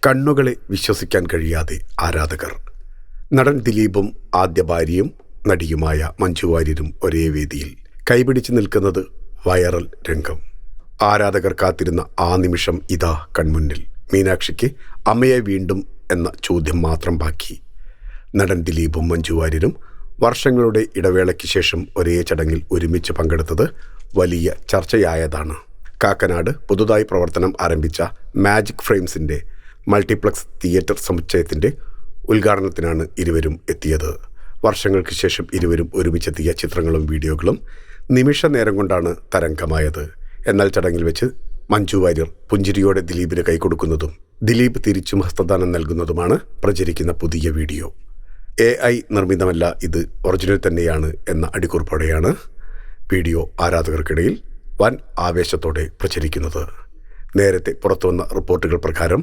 കണ്ണുകളെ വിശ്വസിക്കാൻ കഴിയാതെ ആരാധകർ. നടൻ ദിലീപും ആദ്യ ഭാര്യയും നടിയുമായ മഞ്ജു വാര്യരും ഒരേ വേദിയിൽ കൈപിടിച്ച് നിൽക്കുന്നത് വൈറൽ രംഗം. ആരാധകർ കാത്തിരുന്ന ആ നിമിഷം ഇതാ കൺമുന്നിൽ. മീനാക്ഷിക്ക് അമ്മയെ വീണ്ടും എന്ന ചോദ്യം മാത്രം ബാക്കി. നടൻ ദിലീപും മഞ്ജു വാര്യരും വർഷങ്ങളുടെ ഇടവേളയ്ക്ക് ശേഷം ഒരേ ചടങ്ങിൽ ഒരുമിച്ച് പങ്കെടുത്തത് വലിയ ചർച്ചയായതാണ്. കാക്കനാട് പുതുതായി പ്രവർത്തനം ആരംഭിച്ച മാജിക് ഫ്രെയിംസിൻ്റെ മൾട്ടിപ്ലക്സ് തിയേറ്റർ സമുച്ചയത്തിൻ്റെ ഉദ്ഘാടനത്തിനാണ് ഇരുവരും എത്തിയത്. വർഷങ്ങൾക്ക് ശേഷം ഇരുവരും ഒരുമിച്ചെത്തിയ ചിത്രങ്ങളും വീഡിയോകളും നിമിഷ നേരം കൊണ്ടാണ് തരംഗമായത്. എന്നാൽ ചടങ്ങിൽ വെച്ച് മഞ്ജു വാര്യർ പുഞ്ചിരിയോടെ ദിലീപിന് കൈകൊടുക്കുന്നതും ദിലീപ് തിരിച്ചും ഹസ്തദാനം നൽകുന്നതുമാണ് പ്രചരിക്കുന്ന പുതിയ വീഡിയോ. AI നിർമ്മിതമല്ല, ഇത് ഒറിജിനൽ തന്നെയാണ് എന്ന അടിക്കുറിപ്പോടെയാണ് വീഡിയോ ആരാധകർക്കിടയിൽ വൻ ആവേശത്തോടെ പ്രചരിക്കുന്നത്. നേരത്തെ പുറത്തുവന്ന റിപ്പോർട്ടുകൾ പ്രകാരം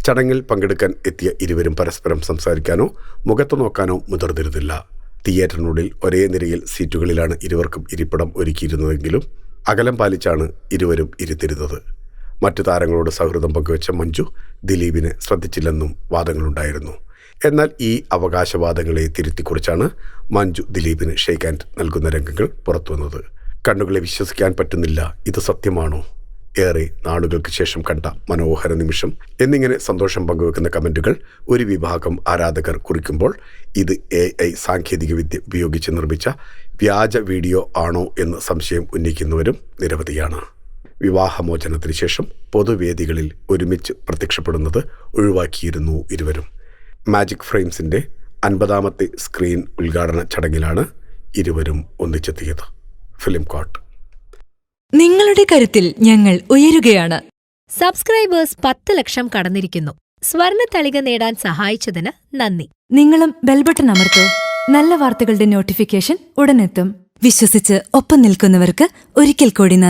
ചടങ്ങിൽ പങ്കെടുക്കാൻ എത്തിയ ഇരുവരും പരസ്പരം സംസാരിക്കാനോ മുഖത്ത് നോക്കാനോ മുതിർന്നിരുന്നില്ല. തിയേറ്ററിനുള്ളിൽ ഒരേ നിരയിൽ സീറ്റുകളിലാണ് ഇരുവർക്കും ഇരിപ്പിടം ഒരുക്കിയിരുന്നതെങ്കിലും അകലം പാലിച്ചാണ് ഇരുവരും ഇരുത്തിരുന്നത്. മറ്റു താരങ്ങളോട് സൗഹൃദം പങ്കുവെച്ച മഞ്ജു ദിലീപിനെ ശ്രദ്ധിച്ചില്ലെന്നും വാദങ്ങളുണ്ടായിരുന്നു. എന്നാൽ ഈ അവകാശവാദങ്ങളെ തിരുത്തിക്കുറിച്ചാണ് മഞ്ജു ദിലീപിന് ഷേക്ക് ഹാൻഡ് നൽകുന്ന രംഗങ്ങൾ പുറത്തുവന്നത്. കണ്ണുകളെ വിശ്വസിക്കാൻ പറ്റുന്നില്ല, ഇത് സത്യമാണോ, ഏറെ നാളുകൾക്ക് ശേഷം കണ്ട മനോഹര നിമിഷം എന്നിങ്ങനെ സന്തോഷം പങ്കുവെക്കുന്ന കമൻറ്റുകൾ ഒരു വിഭാഗം ആരാധകർ കുറിക്കുമ്പോൾ ഇത് AI സാങ്കേതികവിദ്യ ഉപയോഗിച്ച് നിർമ്മിച്ച വ്യാജ വീഡിയോ ആണോ എന്ന് സംശയം ഉന്നയിക്കുന്നവരും നിരവധിയാണ്. വിവാഹമോചനത്തിന് ശേഷം പൊതുവേദികളിൽ ഒരുമിച്ച് പ്രത്യക്ഷപ്പെടുന്നത് ഒഴിവാക്കിയിരുന്നു ഇരുവരും. മാജിക് ഫ്രെയിംസിൻ്റെ 50ാമത്തെ സ്ക്രീൻ ഉദ്ഘാടന ചടങ്ങിലാണ് ഇരുവരും ഒന്നിച്ചെത്തിയത്. Film coat. നിങ്ങളുടെ കരുത്തിൽ ഞങ്ങൾ ഉയരുകയാണ്. സബ്സ്ക്രൈബേഴ്സ് 10 ലക്ഷം കടന്നിരിക്കുന്നു. സ്വർണ്ണ തളിക നേടാൻ സഹായിച്ചതിന് നന്ദി. നിങ്ങളും ബെൽബട്ടൺ അമർത്തോ. നല്ല വാർത്തകളുടെ നോട്ടിഫിക്കേഷൻ ഉടനെത്തും. വിശ്വസിച്ച് ഒപ്പം നിൽക്കുന്നവർക്ക് ഒരിക്കൽ കൂടി നന്ദി.